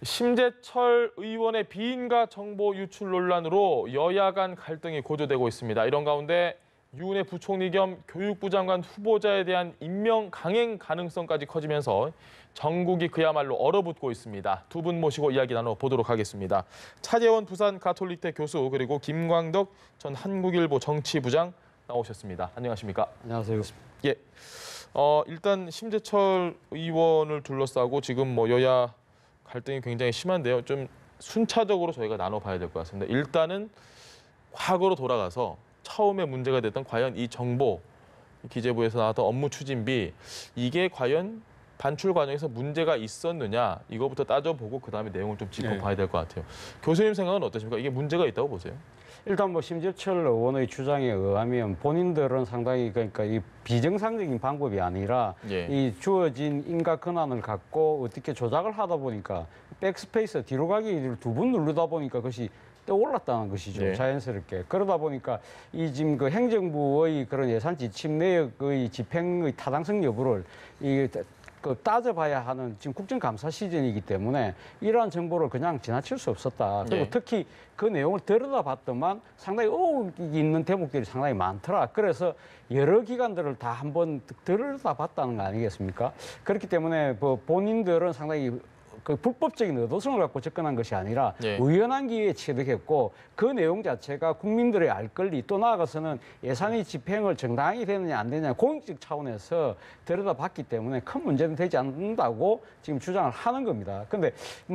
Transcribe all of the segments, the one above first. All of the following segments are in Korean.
심재철 의원의 비인가 정보 유출 논란으로 여야 간 갈등이 고조되고 있습니다. 이런 가운데 유은혜 부총리 겸 교육부 장관 후보자에 대한 임명 강행 가능성까지 커지면서 전국이 그야말로 얼어붙고 있습니다. 두 분 모시고 이야기 나눠보도록 하겠습니다. 차재원 부산 가톨릭대 교수 그리고 김광덕 전 한국일보 정치부장 나오셨습니다. 안녕하십니까? 안녕하세요. 예. 일단 심재철 의원을 둘러싸고 지금 여야 갈등이 굉장히 심한데요. 좀 순차적으로 저희가 나눠봐야 될 것 같습니다. 일단은 과거로 돌아가서 처음에 문제가 됐던 과연 이 정보, 기재부에서 나왔던 업무 추진비, 이게 과연 반출 과정에서 문제가 있었느냐, 이거부터 따져보고 그다음에 내용을 좀 짚어봐야 될 것 같아요. 교수님 생각은 어떠십니까? 이게 문제가 있다고 보세요? 일단 심재철 의원의 주장에 의하면 본인들은 상당히 그러니까 이 비정상적인 방법이 아니라 이 주어진 인가 권한을 갖고 어떻게 조작을 하다 보니까 백스페이스 뒤로 가기를 두 번 누르다 보니까 그것이 떠올랐다는 것이죠. 자연스럽게. 그러다 보니까 이 지금 그 행정부의 그런 예산 지침 내역의 집행의 타당성 여부를 따져봐야 하는 지금 국정감사 시즌이기 때문에 이러한 정보를 그냥 지나칠 수 없었다. 그리고 특히 그 내용을 들여다봤더만 상당히 의혹이 있는 대목들이 상당히 많더라. 그래서 여러 기관들을 다 한번 들여다봤다는 거 아니겠습니까? 그렇기 때문에 본인들은 상당히 그 불법적인 의도성을 갖고 접근한 것이 아니라 우연한 기회에 취득했고 그 내용 자체가 국민들의 알 권리 또 나아가서는 예산의 집행을 정당하게 되느냐 안 되느냐 공익적 차원에서 들여다봤기 때문에 큰 문제는 되지 않는다고 지금 주장을 하는 겁니다. 근데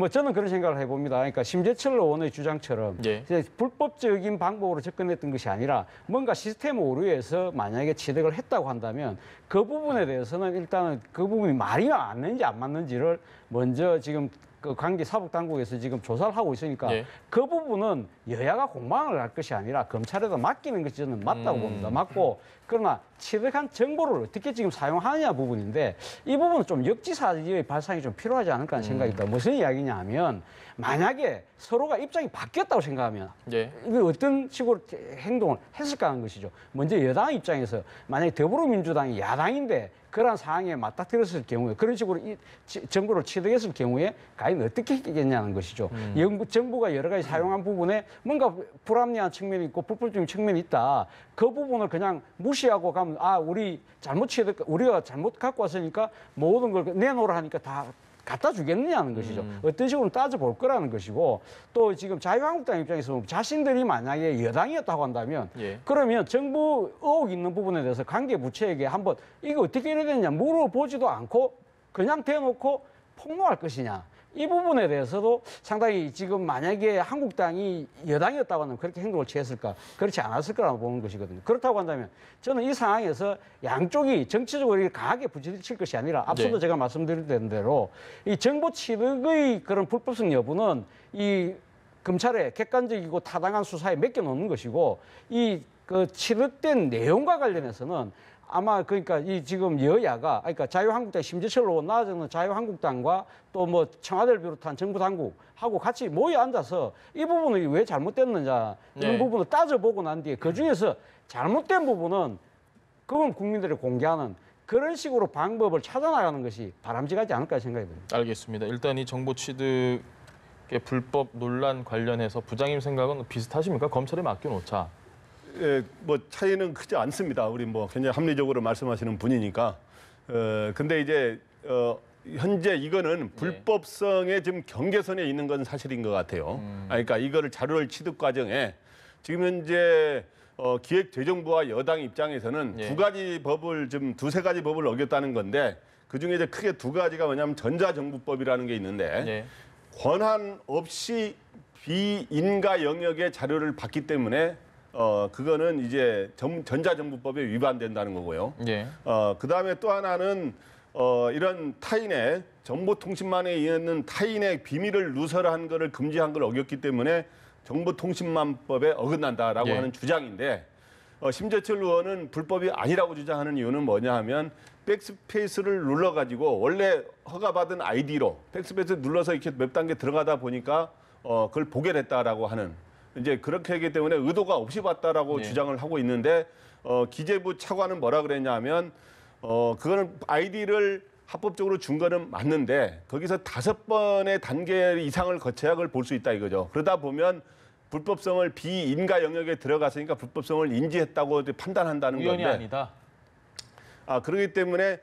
저는 그런 생각을 해봅니다. 그러니까 심재철 의원의 주장처럼 이제 불법적인 방법으로 접근했던 것이 아니라 뭔가 시스템 오류에서 만약에 취득을 했다고 한다면 그 부분에 대해서는 일단은 그 부분이 말이 맞는지 안 맞는지를 먼저 지금 그 관계 사법 당국에서 지금 조사를 하고 있으니까 그 부분은 여야가 공방을 할 것이 아니라 검찰에다 맡기는 것이 저는 맞다고 봅니다. 맞고 그러나 취득한 정보를 어떻게 지금 사용하느냐 부분인데 이 부분은 좀 역지사지의 발상이 좀 필요하지 않을까 하는 생각이 듭니다. 무슨 이야기냐 하면 만약에 서로가 입장이 바뀌었다고 생각하면 이게 어떤 식으로 행동을 했을까 하는 것이죠. 먼저 여당 입장에서 만약에 더불어민주당이 야당인데 그러한 상황에 맞닥뜨렸을 경우에 그런 식으로 이 정보를 취득했을 경우에 과연 어떻게 했겠냐는 것이죠. 정부가 여러 가지 사용한 부분에 뭔가 불합리한 측면이 있고 불법적인 측면이 있다. 그 부분을 그냥 무시하고 가면 우리 잘못 취득, 우리가 잘못 갖고 왔으니까 모든 걸 내놓으라 하니까 다 갖다 주겠느냐는 것이죠. 어떤 식으로 따져볼 거라는 것이고 또 지금 자유한국당 입장에서 자신들이 만약에 여당이었다고 한다면 그러면 정부 의혹 있는 부분에 대해서 관계부처에게 한번 이거 어떻게 이래야 되느냐 물어보지도 않고 그냥 대놓고 폭로할 것이냐. 이 부분에 대해서도 상당히 지금 만약에 한국당이 여당이었다고 하면 그렇게 행동을 취했을까? 그렇지 않았을 거라고 보는 것이거든요. 그렇다고 한다면 저는 이 상황에서 양쪽이 정치적으로 이렇게 강하게 부딪힐 것이 아니라 앞서도 제가 말씀드린 대로 이 정보 취득의 그런 불법성 여부는 이 검찰의 객관적이고 타당한 수사에 맡겨놓는 것이고 이 그 취득된 내용과 관련해서는 아마 그러니까 이 지금 여야가 그러니까 자유한국당 심재철 의원 나아져는 자유한국당과 또 청와대를 비롯한 정부 당국하고 같이 모여 앉아서 이 부분이 왜 잘못됐느냐 이런 부분을 따져보고 난 뒤에 그 중에서 잘못된 부분은 그건 국민들이 공개하는 그런 식으로 방법을 찾아나가는 것이 바람직하지 않을까 생각이 듭니다. 알겠습니다. 일단 이 정보 취득의 불법 논란 관련해서 부장님 생각은 비슷하십니까? 검찰에 맡겨놓자. 차이는 크지 않습니다. 우리 굉장히 합리적으로 말씀하시는 분이니까. 근데 이제 현재 이거는 불법성의 지금 경계선에 있는 건 사실인 것 같아요. 그러니까 이거를 자료를 취득 과정에 지금 현재 기획재정부와 여당 입장에서는 두세 가지 법을 어겼다는 건데 그 중에 이제 크게 두 가지가 뭐냐면 전자정부법이라는 게 있는데 권한 없이 비인가 영역의 자료를 받기 때문에 그거는 이제 전자정부법에 위반된다는 거고요. 그다음에 또 하나는 이런 타인의 정보통신망에 있는 타인의 비밀을 누설한 거를 금지한 걸 어겼기 때문에 정보통신망법에 어긋난다라고 하는 주장인데 심재철 의원은 불법이 아니라고 주장하는 이유는 뭐냐 하면 백스페이스를 눌러가지고 원래 허가받은 아이디로 백스페이스 눌러서 이렇게 몇 단계 들어가다 보니까 그걸 보게 됐다라고 하는 이제 그렇게 하기 때문에 의도가 없이 봤다라고 주장을 하고 있는데 기재부 차관은 뭐라 그랬냐면 그거는 아이디를 합법적으로 준 거는 맞는데 거기서 5번의 단계 이상을 거쳐야 그걸 볼 수 있다 이거죠. 그러다 보면 불법성을 비인가 영역에 들어갔으니까 불법성을 인지했다고 판단한다는 우연이 건데. 아니다. 그렇기 때문에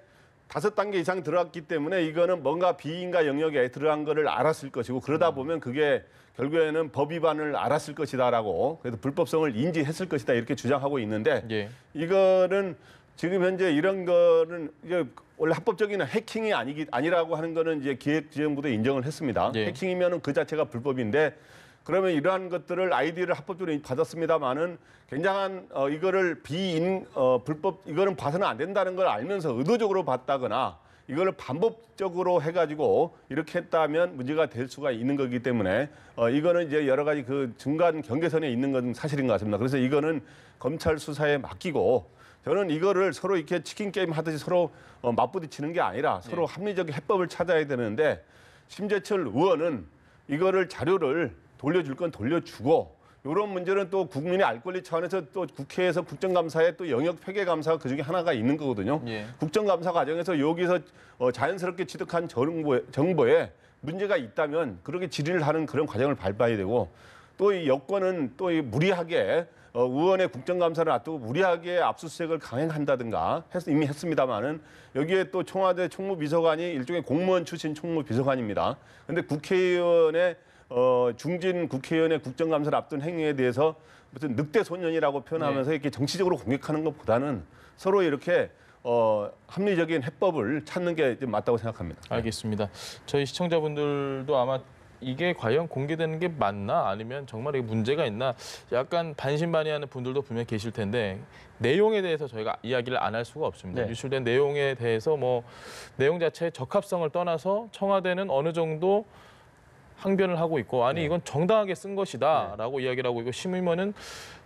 5단계 이상 들어갔기 때문에 이거는 뭔가 비인가 영역에 들어간 거를 알았을 것이고 그러다 보면 그게 결국에는 법 위반을 알았을 것이다라고 그래서 불법성을 인지했을 것이다 이렇게 주장하고 있는데 예. 이거는 지금 현재 이런 거는 이게 원래 합법적인 해킹이 아니라고 하는 거는 이제 기획재정부도 인정을 했습니다. 예. 해킹이면은 그 자체가 불법인데 그러면 이러한 것들을 아이디를 합법적으로 받았습니다만은 굉장한 이거를 불법 이거는 봐서는 안 된다는 걸 알면서 의도적으로 봤다거나 이거를 반복적으로 해가지고 이렇게 했다면 문제가 될 수가 있는 거기 때문에 이거는 이제 여러 가지 그 중간 경계선에 있는 건 사실인 것 같습니다. 그래서 이거는 검찰 수사에 맡기고 저는 이거를 서로 이렇게 치킨 게임 하듯이 서로 맞부딪히는 게 아니라 서로 합리적인 해법을 찾아야 되는데 심재철 의원은 이거를 자료를 돌려줄 건 돌려주고 이런 문제는 또 국민의 알 권리 차원에서 또 국회에서 국정감사에 또 영역 폐계 감사가 그중에 하나가 있는 거거든요. 예. 국정감사 과정에서 여기서 자연스럽게 취득한 정보에 문제가 있다면 그렇게 질의를 하는 그런 과정을 밟아야 되고 또 이 여권은 또 무리하게 의원의 국정감사를 앞두고 무리하게 압수수색을 강행한다든가 이미 했습니다마는 여기에 또 청와대 총무비서관이 일종의 공무원 출신 총무비서관입니다. 그런데 국회의원의 중진 국회의원의 국정감사를 앞둔 행위에 대해서 무슨 늑대 소년이라고 표현하면서 이렇게 정치적으로 공격하는 것보다는 서로 이렇게 합리적인 해법을 찾는 게 맞다고 생각합니다. 알겠습니다. 저희 시청자분들도 아마 이게 과연 공개되는 게 맞나 아니면 정말 이게 문제가 있나 약간 반신반의하는 분들도 분명히 계실 텐데 내용에 대해서 저희가 이야기를 안 할 수가 없습니다. 네. 유출된 내용에 대해서 뭐 내용 자체의 적합성을 떠나서 청와대는 어느 정도 항변을 하고 있고 아니 이건 정당하게 쓴 것이다라고 이야기를 하고 있고 심의원은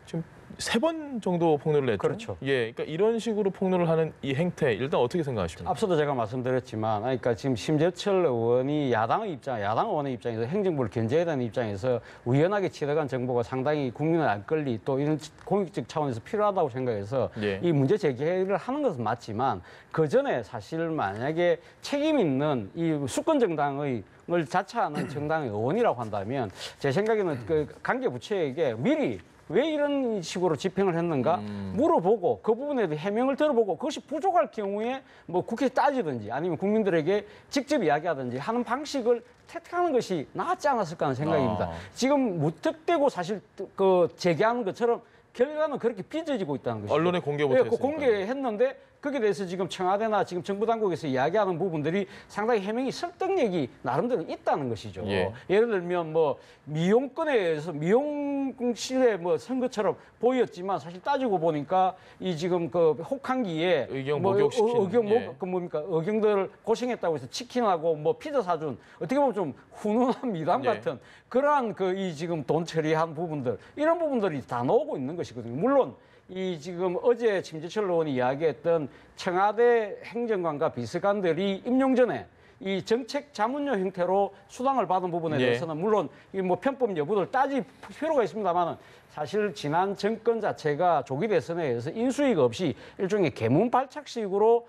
지금 3번 정도 폭로를 했죠. 그렇죠. 예, 그러니까 이런 식으로 폭로를 하는 이 행태 일단 어떻게 생각하십니까? 앞서도 제가 말씀드렸지만, 그러니까 지금 심재철 의원이 야당 의원의 입장에서 행정부를 견제해야 되는 입장에서 우연하게 취득한 정보가 상당히 국민의 알 권리 또 이런 공익적 차원에서 필요하다고 생각해서 예. 이 문제 제기를 하는 것은 맞지만 그 전에 사실 만약에 책임 있는 이 수권 정당을 자처하는 정당의 의원이라고 한다면 제 생각에는 그 관계 부처에게 미리 왜 이런 식으로 집행을 했는가 물어보고 그 부분에 대해 해명을 들어보고 그것이 부족할 경우에 뭐 국회에 따지든지 아니면 국민들에게 직접 이야기하든지 하는 방식을 택하는 것이 낫지 않았을까 하는 생각입니다. 지금 무턱대고 사실 그 제기하는 것처럼 결과는 그렇게 빚어지고 있다는 것이죠. 언론에 공개 예, 못했으니까. 공개했는데 거기에 대해서 지금 청와대나 지금 정부 당국에서 이야기하는 부분들이 상당히 해명이 설득력이 나름대로 있다는 것이죠. 예. 예를 들면 뭐 미용권에 의해서 미용실의 뭐 선거처럼 보였지만 사실 따지고 보니까 이 지금 그 혹한기에 의경 목욕시킨, 예. 의경들 고생했다고 해서 치킨하고 뭐 피자 사준 어떻게 보면 좀 훈훈한 미담 예. 같은 그러한 그 이 지금 돈 처리한 부분들 이런 부분들이 다 나오고 있는 것이거든요. 물론 이 지금 어제 심재철 의원이 이야기했던 청와대 행정관과 비서관들이 임용 전에 이 정책 자문료 형태로 수당을 받은 부분에 대해서는 물론 이 뭐 편법 여부를 따질 필요가 있습니다만은 사실 지난 정권 자체가 조기 대선에 의해서 인수위가 없이 일종의 개문 발착식으로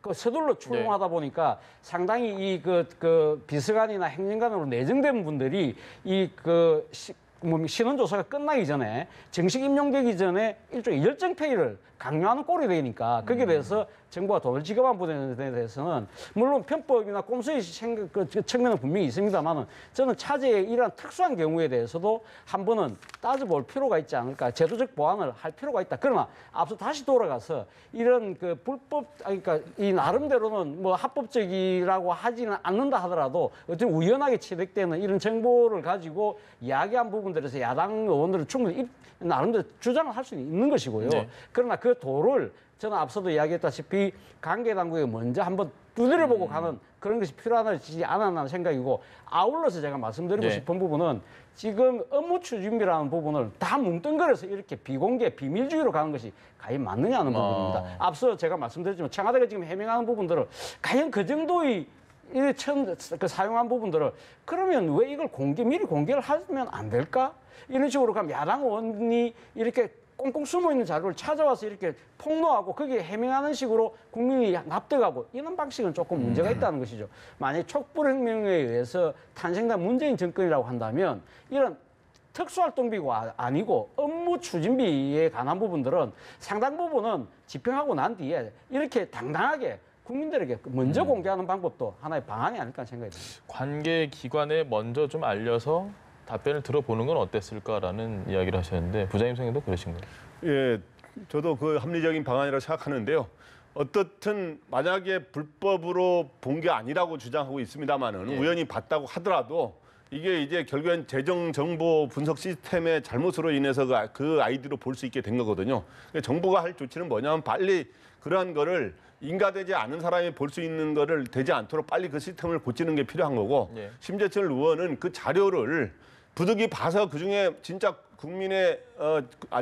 그 서둘러 출범하다 보니까 상당히 이 그 비서관이나 행정관으로 내정된 분들이 신원조사가 끝나기 전에 정식 임용되기 전에 일종의 열정페이를 강요하는 꼴이 되니까 거기에 대해서 정부가 돈을 지급한 부분에 대해서는 물론 편법이나 꼼수의 측면은 분명히 있습니다만은 저는 차제의 이러한 특수한 경우에 대해서도 한 번은 따져볼 필요가 있지 않을까 제도적 보완을 할 필요가 있다. 그러나 앞서 다시 돌아가서 이런 그 그러니까 이 나름대로는 뭐 합법적이라고 하지는 않는다 하더라도 어쨌든 우연하게 취득되는 이런 정보를 가지고 이야기한 부분들에서 야당 의원들은 충분히 나름대로 주장을 할 수 있는 것이고요. 네. 그러나 그 도를 저는 앞서도 이야기했다시피 관계당국에 먼저 한번 두드려보고 가는 그런 것이 필요하지 않았나 생각이고 아울러서 제가 말씀드리고 네. 싶은 부분은 지금 업무 추진비라는 부분을 다 뭉뚱그려서 이렇게 비공개 비밀주의로 가는 것이 과연 맞느냐는 부분입니다. 앞서 제가 말씀드렸지만 청와대가 지금 해명하는 부분들을 과연 그 정도의 사용한 부분들을 그러면 왜 이걸 미리 공개를 하면 안 될까? 이런 식으로 가면 야당 의원이 이렇게 꽁꽁 숨어 있는 자료를 찾아와서 이렇게 폭로하고 거기에 해명하는 식으로 국민이 납득하고 이런 방식은 조금 문제가 있다는 것이죠. 만약 촛불혁명에 의해서 탄생된 문재인 정권이라고 한다면 이런 특수활동비가 아니고 업무 추진비에 관한 부분들은 상당 부분은 집행하고 난 뒤에 이렇게 당당하게 국민들에게 먼저 공개하는 방법도 하나의 방안이 아닐까 생각이 듭니다. 관계 기관에 먼저 좀 알려서 답변을 들어보는 건 어땠을까라는 이야기를 하셨는데 부장님 생각도 그러신가요? 예, 저도 그 합리적인 방안이라고 생각하는데요. 어떻든 만약에 불법으로 본 게 아니라고 주장하고 있습니다만은 예. 우연히 봤다고 하더라도 이게 이제 결국엔 재정 정보 분석 시스템의 잘못으로 인해서 그 아이디로 볼 수 있게 된 거거든요. 그러니까 정부가 할 조치는 뭐냐면 빨리 그러한 거를 인가되지 않은 사람이 볼 수 있는 거를 되지 않도록 빨리 그 시스템을 고치는 게 필요한 거고 예. 심재철 의원은 그 자료를 부득이 봐서 그중에 진짜 국민의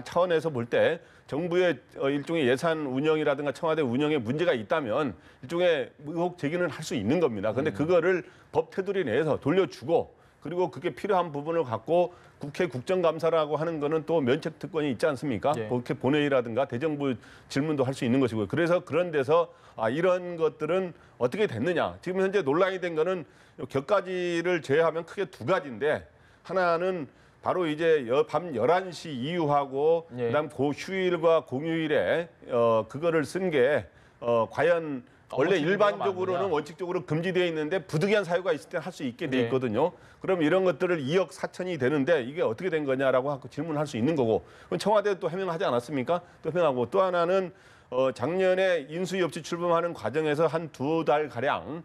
차원에서 볼 때 정부의 일종의 예산 운영이라든가 청와대 운영에 문제가 있다면 일종의 의혹 제기는 할 수 있는 겁니다. 그런데 그거를 법 테두리 내에서 돌려주고 그리고 그게 필요한 부분을 갖고 국회 국정감사라고 하는 거는 또 면책 특권이 있지 않습니까? 예. 국회 본회의라든가 대정부 질문도 할 수 있는 것이고요. 그래서 그런 데서 이런 것들은 어떻게 됐느냐. 지금 현재 논란이 된 거는 격가지를 제외하면 크게 두 가지인데 하나는 바로 이제 밤 11시 이후하고 예. 그다음 휴일과 공휴일에 그거를 쓴 게 과연 원래 일반적으로는 맞느냐. 원칙적으로 금지되어 있는데 부득이한 사유가 있을 때 할 수 있게 돼 네. 있거든요. 그럼 이런 것들을 2억 4천이 되는데 이게 어떻게 된 거냐라고 질문할 수 있는 거고 그럼 청와대도 또 해명하지 않았습니까? 또 해명하고 또 하나는 작년에 인수위 없이 출범하는 과정에서 한 2달 가량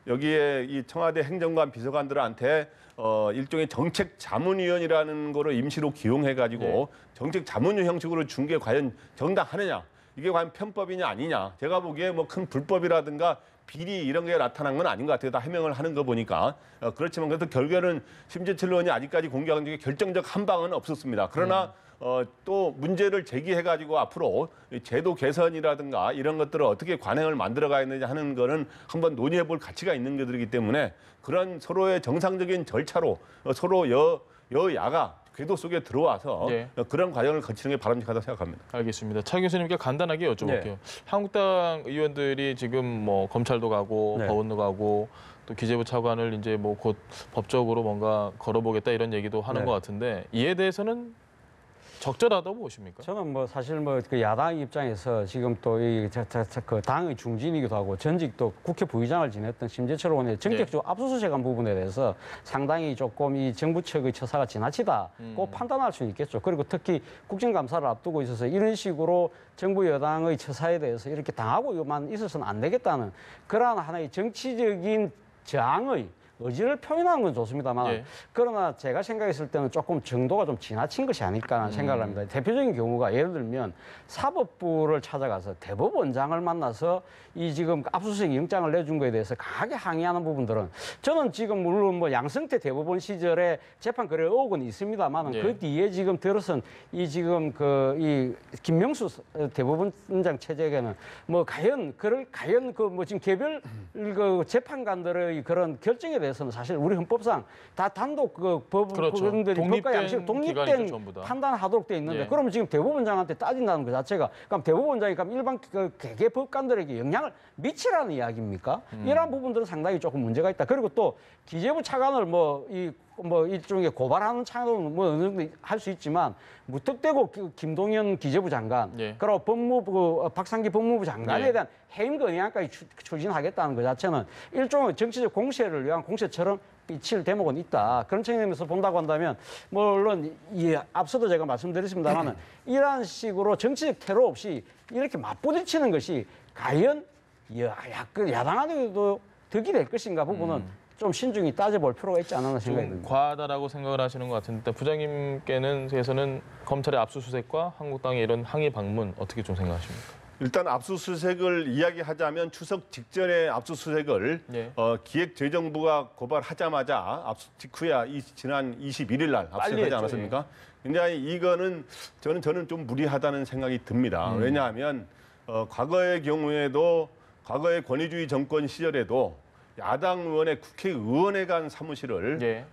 여기에 이 청와대 행정관 비서관들한테 일종의 정책 자문위원이라는 거로 임시로 기용해가지고 네. 정책 자문위 형식으로 준 게 과연 정당하느냐? 이게 과연 편법이냐 아니냐? 제가 보기에 뭐 큰 불법이라든가 비리 이런 게 나타난 건 아닌 것 같아요. 다 해명을 하는 거 보니까 그렇지만 그래도 결국에는 심재철 의원이 아직까지 공개한 적에 결정적 한 방은 없었습니다. 그러나 또 문제를 제기해가지고 앞으로 제도 개선이라든가 이런 것들을 어떻게 관행을 만들어가야 하느냐 하는 거는 한번 논의해볼 가치가 있는 것들이기 때문에 그런 서로의 정상적인 절차로 서로 여야가 궤도 속에 들어와서 네. 그런 과정을 거치는 게 바람직하다고 생각합니다. 알겠습니다. 차 교수님께 간단하게 여쭤볼게요. 네. 한국당 의원들이 지금 뭐 검찰도 가고 네. 법원도 가고 또 기재부 차관을 이제 뭐 곧 법적으로 뭔가 걸어보겠다 이런 얘기도 하는 네. 것 같은데 이에 대해서는 적절하다고 보십니까? 저는 뭐 사실 뭐 그 야당 입장에서 지금 또 이 그 당의 중진이기도 하고 전직 또 국회 부의장을 지냈던 심재철 의원의 정책적 압수수색한 부분에 대해서 상당히 조금 이 정부 측의 처사가 지나치다고 판단할 수는 있겠죠. 그리고 특히 국정감사를 앞두고 있어서 이런 식으로 정부 여당의 처사에 대해서 이렇게 당하고만 있어서는 안 되겠다는 그러한 하나의 정치적인 저항의 의지를 표현하는 건 좋습니다만 예. 그러나 제가 생각했을 때는 조금 정도가 좀 지나친 것이 아닐까 하는 생각을 합니다. 대표적인 경우가 예를 들면 사법부를 찾아가서 대법원장을 만나서 이 지금 압수수색 영장을 내준 거에 대해서 강하게 항의하는 부분들은 저는 지금 물론 뭐 양승태 대법원 시절에 재판 거래 의혹은 있습니다만 예. 그 뒤에 지금 들어선 이 지금 이 김명수 대법원장 체제에는 뭐 과연 그 뭐 지금 개별 그 재판관들의 그런 결정에 대해서는 사실 우리 헌법상 다 단독 그 법원들이 독립된 법과 양식 기관이죠, 독립된 전부 다. 판단하도록 돼 있는데 예. 그러면 지금 대법원장한테 따진다는 것 자체가 그럼 대법원장이 그럼 일반 그 개개 법관들에게 영향을 미치라는 이야기입니까? 이러한 부분들은 상당히 조금 문제가 있다. 그리고 또 기재부 차관을 뭐 일종의 고발하는 차원은 뭐 어느 정도 할 수 있지만 무턱대고 김동연 기재부 장관, 예. 그리고 법무부 박상기 법무부 장관에 예. 대한 해임 건의안까지 추진하겠다는 것 자체는 일종의 정치적 공세를 위한 공세처럼 비칠 대목은 있다. 그런 측면에서 본다고 한다면 물론 앞서도 제가 말씀드렸습니다만 이러한 식으로 정치적 테러 없이 이렇게 맞부딪히는 것이 과연 야당한테도 득이 될 것인가 부분은 좀 신중히 따져볼 필요가 있지 않나 생각이 좀 듭니다. 과하다라고 생각을 하시는 것 같은데 부장님께서는 검찰의 압수수색과 한국당의 이런 항의 방문 어떻게 좀 생각하십니까? 일단 압수수색을 이야기하자면 추석 직전에 압수수색을 예. 기획재정부가 고발하자마자 압수 직후에 지난 21일 날 압수하지 했죠, 않았습니까? 굉장히 이거는 저는 좀 무리하다는 생각이 듭니다. 왜냐하면 과거의 경우에도 과거의 권위주의 정권 시절에도 야당 의원의 국회의원에 간 사무실을 예.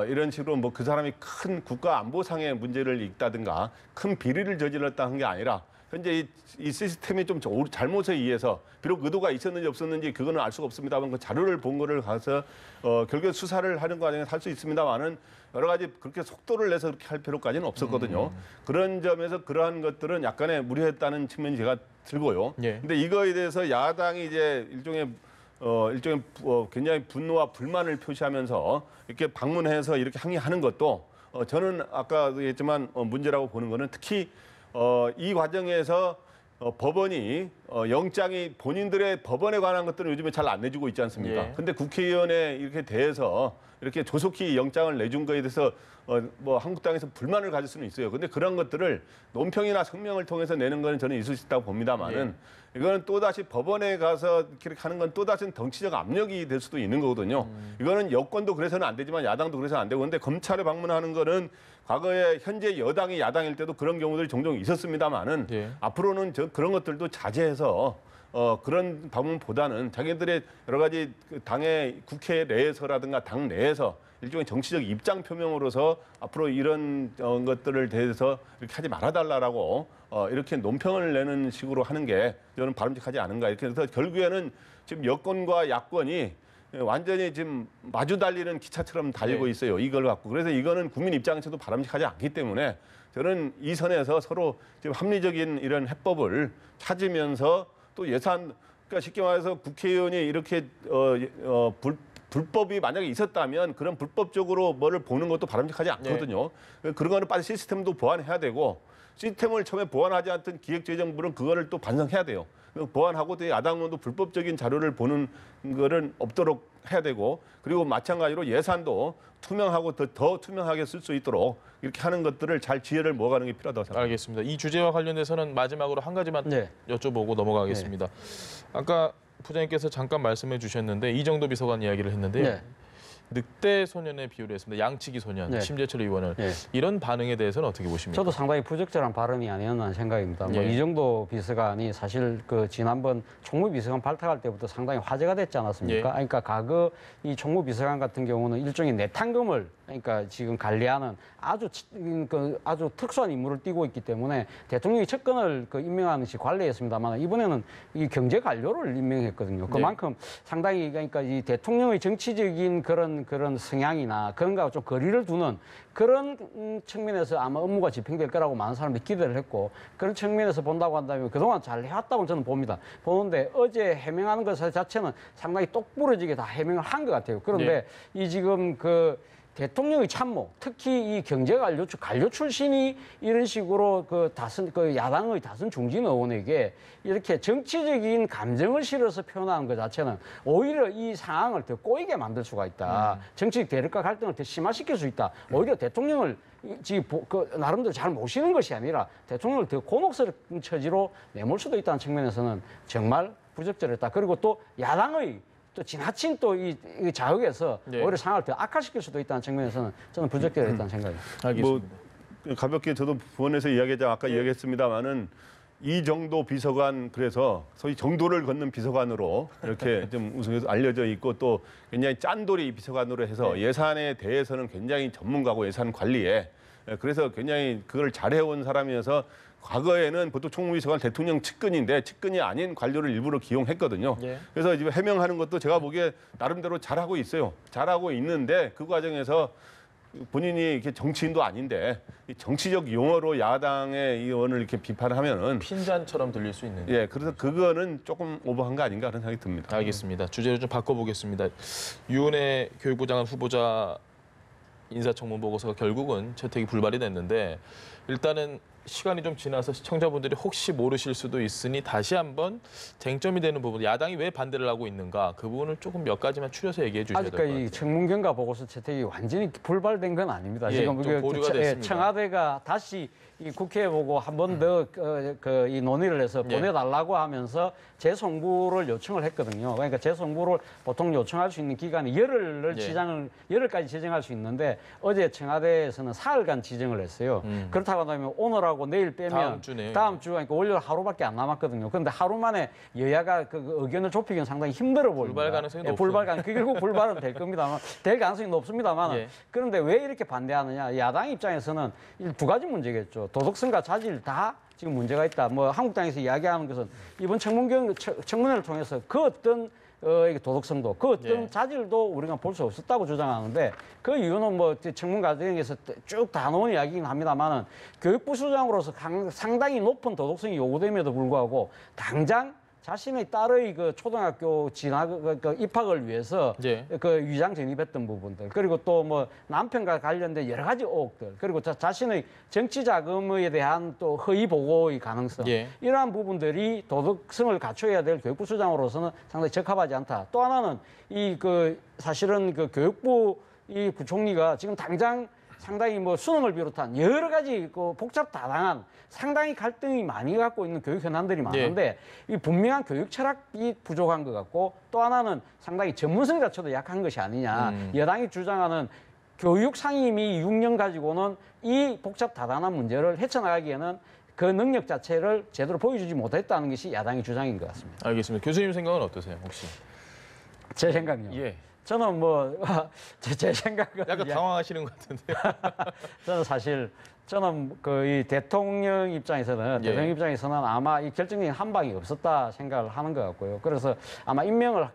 이런 식으로 뭐 그 사람이 큰 국가 안보상의 문제를 있다든가 큰 비리를 저질렀다는 게 아니라 현재 이 시스템이 좀 잘못에 의해서 비록 의도가 있었는지 없었는지 그거는 알 수가 없습니다만 그 자료를 본 거를 가서 결국 수사를 하는 과정에 할 수 있습니다만은 여러 가지 그렇게 속도를 내서 그렇게 할 필요까지는 없었거든요. 그런 점에서 그러한 것들은 약간의 무리했다는 측면이 제가 들고요. 예. 근데 이거에 대해서 야당이 이제 일종의 굉장히 분노와 불만을 표시하면서 이렇게 방문해서 이렇게 항의하는 것도 저는 아까 얘기했지만 문제라고 보는 거는 특히 이 과정에서 법원이 영장이 본인들의 법원에 관한 것들은 요즘에 잘 안 내주고 있지 않습니까? 예. 근데 국회의원에 이렇게 대해서 이렇게 조속히 영장을 내준 거에 대해서 뭐 한국당에서 불만을 가질 수는 있어요. 근데 그런 것들을 논평이나 성명을 통해서 내는 거는 저는 있을 수 있다고 봅니다만은 이거는 또다시 법원에 가서 이렇게 하는 건 또다시 정치적 압력이 될 수도 있는 거거든요. 이거는 여권도 그래서는 안 되지만 야당도 그래서는 안 되고 근데 검찰에 방문하는 거는 과거에 현재 여당이 야당일 때도 그런 경우들이 종종 있었습니다만은 예. 앞으로는 그런 것들도 자제해서 그런 방문보다는 자기들의 여러 가지 당의 국회 내에서라든가 당 내에서 일종의 정치적 입장 표명으로서 앞으로 이런 것들을 대해서 이렇게 하지 말아달라라고 이렇게 논평을 내는 식으로 하는 게 저는 바람직하지 않은가 이렇게 해서 결국에는 지금 여권과 야권이 완전히 지금 마주 달리는 기차처럼 달리고 있어요. 이걸 갖고. 그래서 이거는 국민 입장에서도 바람직하지 않기 때문에 저는 이 선에서 서로 지금 합리적인 이런 해법을 찾으면서 또 예산, 그러니까 쉽게 말해서 국회의원이 이렇게 불법이 만약에 있었다면 그런 불법적으로 뭐를 보는 것도 바람직하지 않거든요. 그런 거는 빨리 시스템도 보완해야 되고 시스템을 처음에 보완하지 않던 기획재정부는 그거를 또 반성해야 돼요. 보완하고 또 야당 의원도 불법적인 자료를 보는 거는 없도록 해야 되고 그리고 마찬가지로 예산도 투명하고 더 투명하게 쓸 수 있도록 이렇게 하는 것들을 잘 지혜를 모아가는 게 필요하다고 생각합니다. 알겠습니다. 이 주제와 관련돼서는 마지막으로 한 가지만 네. 여쭤보고 넘어가겠습니다. 아까 부장님께서 잠깐 말씀해 주셨는데 이정도 비서관 이야기를 했는데요. 네. 늑대 소년에 비유를 했습니다. 양치기 소년, 네. 심재철 의원을. 네. 이런 반응에 대해서는 어떻게 보십니까? 저도 상당히 부적절한 발언이 아니었나 생각입니다. 뭐 예. 이 정도 비서관이 사실 그 지난번 총무비서관 발탁할 때부터 상당히 화제가 됐지 않았습니까? 예. 그러니까 과거 이 총무비서관 같은 경우는 일종의 내탕금을 그러니까 지금 관리하는 아주 특수한 임무를 띠고 있기 때문에 대통령이 측근을 임명하는 시 관리했습니다만 이번에는 이 경제 관료를 임명했거든요. 그만큼 상당히 그러니까 이 대통령의 정치적인 그런 성향이나 그런 거하고 좀 거리를 두는 그런 측면에서 아마 업무가 집행될 거라고 많은 사람들이 기대를 했고 그런 측면에서 본다고 한다면 그동안 잘 해왔다고 저는 봅니다. 보는데 어제 해명하는 것 자체는 상당히 똑부러지게 다 해명을 한 것 같아요. 그런데 이 지금 대통령의 참모, 특히 이 경제관료 출신이 이런 식으로 야당의 다선 중진 의원에게 이렇게 정치적인 감정을 실어서 표현하는 것 자체는 오히려 이 상황을 더 꼬이게 만들 수가 있다. 정치적 대립과 갈등을 더 심화시킬 수 있다. 오히려 대통령을 지금 나름대로 잘 모시는 것이 아니라 대통령을 더 곤혹스러운 처지로 내몰 수도 있다는 측면에서는 정말 부적절했다. 그리고 또 야당의 또 지나친 또 이 자극에서 오히려 상황을 더 악화시킬 수도 있다는 측면에서는 저는 부적절했다는 생각입니다. 알겠습니다. 뭐 가볍게 저도 부원에서 이야기하자 아까 이야기했습니다마는 이 정도 비서관 그래서 소위 정도를 걷는 비서관으로 이렇게 좀 우승해서 알려져 있고 또 굉장히 짠돌이 비서관으로 해서 예산에 대해서는 굉장히 전문가고 예산 관리에 그래서 굉장히 그걸 잘해온 사람이어서 과거에는 보통 총무비서관 대통령 측근인데 측근이 아닌 관료를 일부러 기용했거든요. 그래서 이제 해명하는 것도 제가 보기에 나름대로 잘하고 있어요. 잘하고 있는데 그 과정에서 본인이 이렇게 정치인도 아닌데 정치적 용어로 야당의 의원을 이렇게 비판하면은 핀잔처럼 들릴 수 있는. 그래서 그거는 조금 오버한 거 아닌가 하는 생각이 듭니다. 알겠습니다. 주제를 좀 바꿔보겠습니다. 유은혜 교육부 장관 후보자 인사청문 보고서가 결국은 채택이 불발이 됐는데 일단은 시간이 좀 지나서 시청자분들이 혹시 모르실 수도 있으니 다시 한번 쟁점이 되는 부분, 야당이 왜 반대를 하고 있는가 그 부분을 조금 몇 가지만 추려서 얘기해 주셔야 될 것 같아요. 아직까지 청문경과 보고서 채택이 완전히 불발된 건 아닙니다. 지금 보류가 됐습니다. 청와대가 다시 이 국회에 보고 한 번 더 이 논의를 해서 보내달라고 하면서 재송부를 요청을 했거든요. 그러니까 재송부를 보통 요청할 수 있는 기간이 열흘까지 지정할 수 있는데 어제 청와대에서는 사흘간 지정을 했어요. 그렇다고 한다면 오늘하고 오늘하고 내일 빼면 다음 주네요. 다음 주 그러니까 월요일 하루밖에 안 남았거든요. 그런데 하루 만에 여야가 그 의견을 좁히기는 상당히 힘들어 보입니다. 불발 가능성이 높죠. 불발 가능 결국 불발은 될 겁니다만 될 가능성이 높습니다만 예. 그런데 왜 이렇게 반대하느냐? 야당 입장에서는 두 가지 문제겠죠. 도덕성과 자질 다 지금 문제가 있다. 뭐 한국당에서 이야기하는 것은 이번 청문회를 통해서 그 어떤 이게 도덕성도 그 어떤 예. 자질도 우리가 볼 수 없었다고 주장하는데 그 이유는 뭐 청문 과정에서 쭉 다 놓은 이야기긴 합니다만은 교육부 수장으로서 상당히 높은 도덕성이 요구됨에도 불구하고 당장 자신의 딸의 그 초등학교 그 입학을 위해서 예. 그 위장 전입했던 부분들 그리고 또 뭐 남편과 관련된 여러 가지 의혹들 그리고 자신의 정치 자금에 대한 또 허위 보고의 가능성 예. 이러한 부분들이 도덕성을 갖춰야 될 교육부 수장으로서는 상당히 적합하지 않다. 또 하나는 이 그 사실은 그 교육부 이 부총리가 지금 당장 상당히 뭐 수능을 비롯한 여러 가지 그 복잡 다당한 상당히 갈등이 많이 갖고 있는 교육 현안들이 많은데 이 분명한 교육 철학이 부족한 것 같고 또 하나는 상당히 전문성 자체도 약한 것이 아니냐. 여당이 주장하는 교육 상임위 6년 가지고는 이 복잡 다단한 문제를 헤쳐나가기에는 그 능력 자체를 제대로 보여주지 못했다는 것이 야당의 주장인 것 같습니다. 알겠습니다. 교수님 생각은 어떠세요, 혹시? 제 생각은요. 예. 저는 뭐 제 생각은 약간 당황하시는 것 같은데요. 저는 사실 저는 그 이 대통령 입장에서는 예. 대통령 입장에서는 아마 이 결정적인 한 방이 없었다 생각을 하는 것 같고요. 그래서 아마 임명을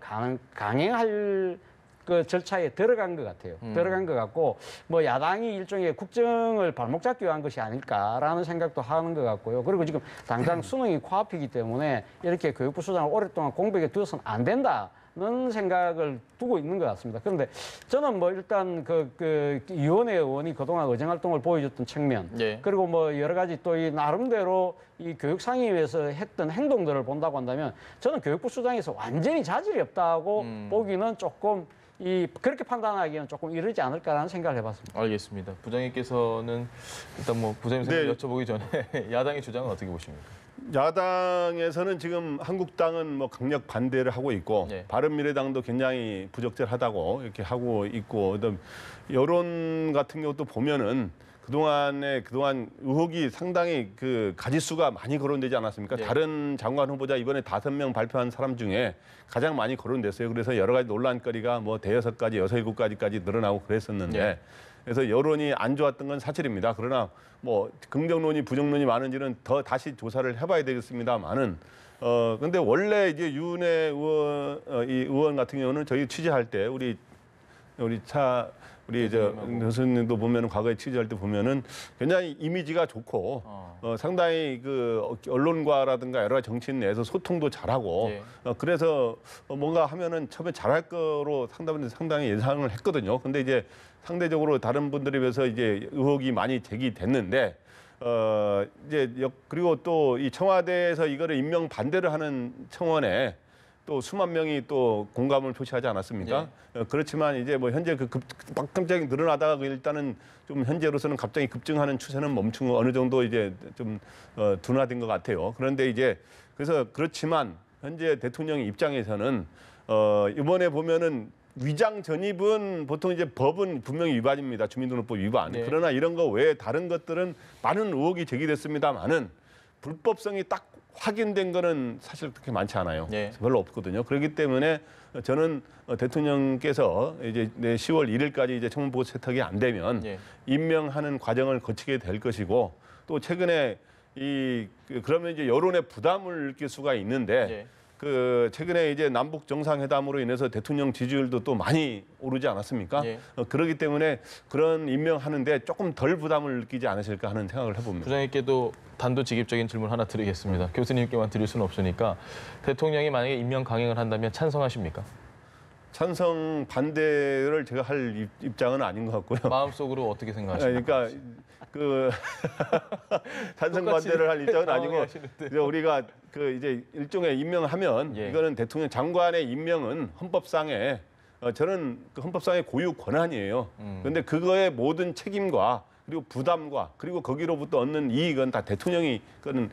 강행할 그 절차에 들어간 것 같아요. 들어간 것 같고 뭐 야당이 일종의 국정을 발목 잡기 위한 것이 아닐까라는 생각도 하는 것 같고요. 그리고 지금 당장 수능이 코앞이기 때문에 이렇게 교육부 수장을 오랫동안 공백에 두어서는 안 된다. 는 생각을 두고 있는 것 같습니다. 그런데 저는 뭐 일단 그 위원회 의원이 그동안 의정 활동을 보여줬던 측면, 예. 그리고 뭐 여러 가지 또 이 나름대로 이 교육상임위에서 했던 행동들을 본다고 한다면 저는 교육부 수장에서 완전히 자질이 없다고 보기는 조금 그렇게 판단하기에는 조금 이르지 않을까라는 생각을 해봤습니다. 알겠습니다. 부장님께서는 일단 뭐 부장님 생각 네. 여쭤보기 전에 야당의 주장은 어떻게 보십니까? 야당에서는 지금 한국당은 뭐 강력 반대를 하고 있고 예. 바른미래당도 굉장히 부적절하다고 이렇게 하고 있고 그다음 여론 같은 경우도 보면은 그동안 의혹이 상당히 그 가지수가 많이 거론되지 않았습니까? 예. 다른 장관 후보자 이번에 5명 발표한 사람 중에 가장 많이 거론됐어요. 그래서 여러 가지 논란거리가 뭐 6가지, 6, 7가지까지 늘어나고 그랬었는데 예. 그래서 여론이 안 좋았던 건 사실입니다. 그러나 뭐 긍정론이 부정론이 많은지는 더 다시 조사를 해봐야 되겠습니다만은 근데 원래 이제 윤해 의원 이 의원 같은 경우는 저희 취재할 때 우리 저 교수님도 보면은 과거에 취재할 때 보면은 굉장히 이미지가 좋고 상당히 그 언론과라든가 여러 가지 정치인 내에서 소통도 잘하고 예. 그래서 뭔가 하면은 처음에 잘할 거로 상당히 예상을 했거든요. 근데 이제 상대적으로 다른 분들에 비해서 이제 의혹이 많이 제기됐는데 그리고 또 이 청와대에서 이거를 임명 반대를 하는 청원에 또 수만 명이 또 공감을 표시하지 않았습니까? 그렇지만 이제 뭐 현재 갑자기 늘어나다가 일단은 좀 현재로서는 갑자기 급증하는 추세는 멈춘 거 어느 정도 이제 좀 둔화된 것 같아요. 그런데 이제 그래서 그렇지만 현재 대통령 입장에서는 이번에 보면은 위장 전입은 보통 이제 법은 분명히 위반입니다. 주민등록법 위반. 네. 그러나 이런 거 외에 다른 것들은 많은 의혹이 제기됐습니다만은 불법성이 딱 확인된 거는 사실 그렇게 많지 않아요. 네. 별로 없거든요. 그렇기 때문에 저는 대통령께서 이제 10월 1일까지 이제 청문보고 채택이 안 되면 네. 임명하는 과정을 거치게 될 것이고 또 최근에 그러면 이제 여론의 부담을 느낄 수가 있는데 네. 그 최근에 이제 남북 정상회담으로 인해서 대통령 지지율도 또 많이 오르지 않았습니까? 예. 그렇기 때문에 그런 임명하는데 조금 덜 부담을 느끼지 않으실까 하는 생각을 해봅니다. 부장님께도 단도직입적인 질문 하나 드리겠습니다. 교수님께만 드릴 수는 없으니까 대통령이 만약에 임명 강행을 한다면 찬성하십니까? 찬성 반대를 제가 할 입장은 아닌 것 같고요. 마음속으로 어떻게 생각하십니까? 그러니까 그 찬성 반대를 할 입장은 아니고 당황하시는데. 이제 우리가 그 이제 일종의 임명하면 예. 이거는 대통령 장관의 임명은 헌법상에 저는 그 헌법상의 고유 권한이에요. 그런데 그거의 모든 책임과 그리고 부담과 그리고 거기로부터 얻는 이익은 다 대통령이 그거는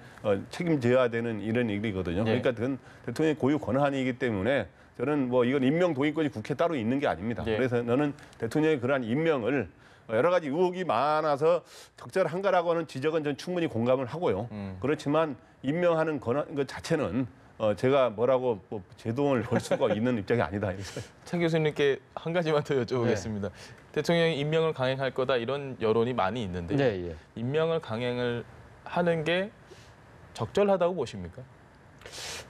책임져야 되는 이런 일이거든요. 예. 그러니까 그건 대통령의 고유 권한이기 때문에 저는 뭐 이건 임명 동의권이 국회에 따로 있는 게 아닙니다. 예. 그래서 저는 대통령의 그러한 임명을 여러 가지 의혹이 많아서 적절한가라고 하는 지적은 전 충분히 공감을 하고요. 그렇지만 임명하는 권한 그 자체는 제가 뭐라고 뭐 제동을 걸 수가 있는 입장이 아니다. 차 교수님께 한 가지만 더 여쭤보겠습니다. 대통령이 임명을 강행할 거다 이런 여론이 많이 있는데 네, 예. 임명을 강행을 하는 게 적절하다고 보십니까?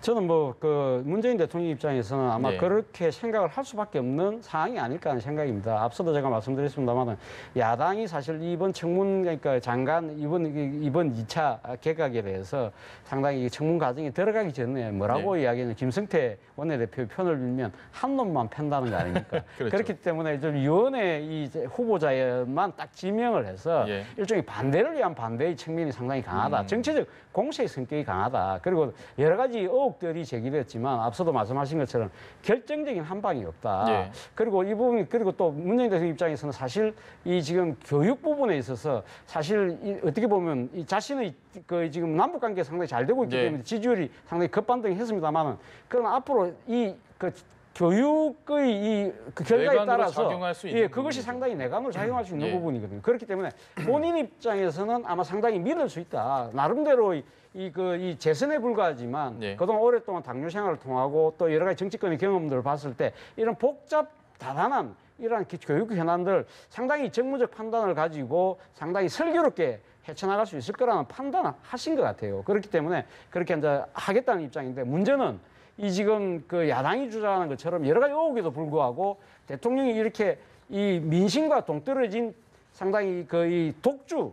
저는 뭐 그 문재인 대통령 입장에서는 아마 네. 그렇게 생각을 할 수밖에 없는 상황이 아닐까 하는 생각입니다. 앞서도 제가 말씀드렸습니다만은 야당이 사실 이번 청문 그러니까 장관 이번 2차 개각에 대해서 상당히 청문 과정에 들어가기 전에 뭐라고 이야기하는 김성태 원내대표의 편을 빌면 한 놈만 편다는 거 아닙니까? 그렇죠. 그렇기 때문에 좀 위원회 이 후보자만 딱 지명을 해서 일종의 반대를 위한 반대의 측면이 상당히 강하다. 정치적 공세의 성격이 강하다. 그리고 여러 가지 의혹들이 제기됐지만 앞서도 말씀하신 것처럼 결정적인 한 방이 없다. 그리고 이 부분 그리고 또 문재인 대통령 입장에서는 사실 이 지금 교육 부분에 있어서 사실 어떻게 보면 이 자신의 그 지금 남북 관계가 상당히 잘 되고 있기 때문에 지지율이 상당히 급반등했습니다만은 그러나 앞으로 이 그 교육의 그 결과에 따라서 작용할 수 있는 그것이 부분이죠. 상당히 내관으로 작용할 수 있는 부분이거든요. 그렇기 때문에 본인 입장에서는 아마 상당히 믿을 수 있다. 나름대로 이 재선에 불과하지만 그동안 오랫동안 당뇨 생활을 통하고 또 여러 가지 정치권의 경험들을 봤을 때 이런 복잡 다단한 이러한 교육 현안들 상당히 정무적 판단을 가지고 상당히 슬기롭게 헤쳐나갈 수 있을 거라는 판단을 하신 것 같아요. 그렇기 때문에 그렇게 이제 하겠다는 입장인데 문제는 이 지금 그 야당이 주장하는 것처럼 여러 가지 의혹에도 불구하고 대통령이 이렇게 이 민심과 동떨어진 상당히 이 독주,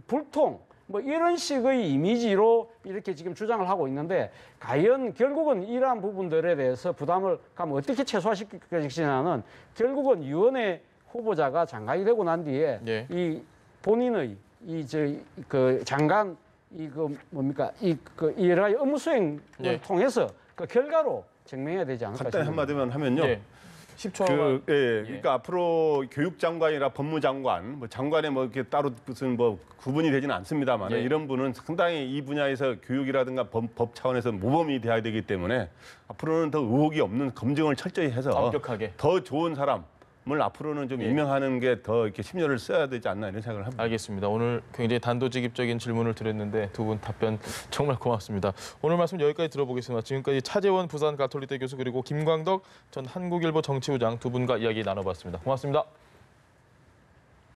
불통 뭐 이런 식의 이미지로 이렇게 지금 주장을 하고 있는데 과연 결국은 이러한 부분들에 대해서 부담을 가면 어떻게 최소화시킬 것이냐는 결국은 위원회 후보자가 장관이 되고 난 뒤에 이 본인의 그 장관 뭡니까 이 여러 가지 업무 수행을 통해서 그 결과로 증명해야 되지 않을까 간단히 싶습니다. 한마디만 하면요. 10초만. 그러니까 앞으로 교육장관이나 법무장관, 뭐 장관에 뭐 이렇게 따로 무슨 뭐 구분이 되지는 않습니다만 이런 분은 상당히 이 분야에서 교육이라든가 법 차원에서 모범이 돼야 되기 때문에 앞으로는 더 의혹이 없는 검증을 철저히 해서 엄격하게 더 좋은 사람을 앞으로는 좀 임명하는 게 더 이렇게 심려를 써야 되지 않나 이런 생각을 합니다. 알겠습니다. 오늘 굉장히 단도직입적인 질문을 드렸는데 두 분 답변 정말 고맙습니다. 오늘 말씀 여기까지 들어보겠습니다. 지금까지 차재원 부산 가톨릭대 교수 그리고 김광덕 전 한국일보 정치부장 두 분과 이야기 나눠봤습니다. 고맙습니다.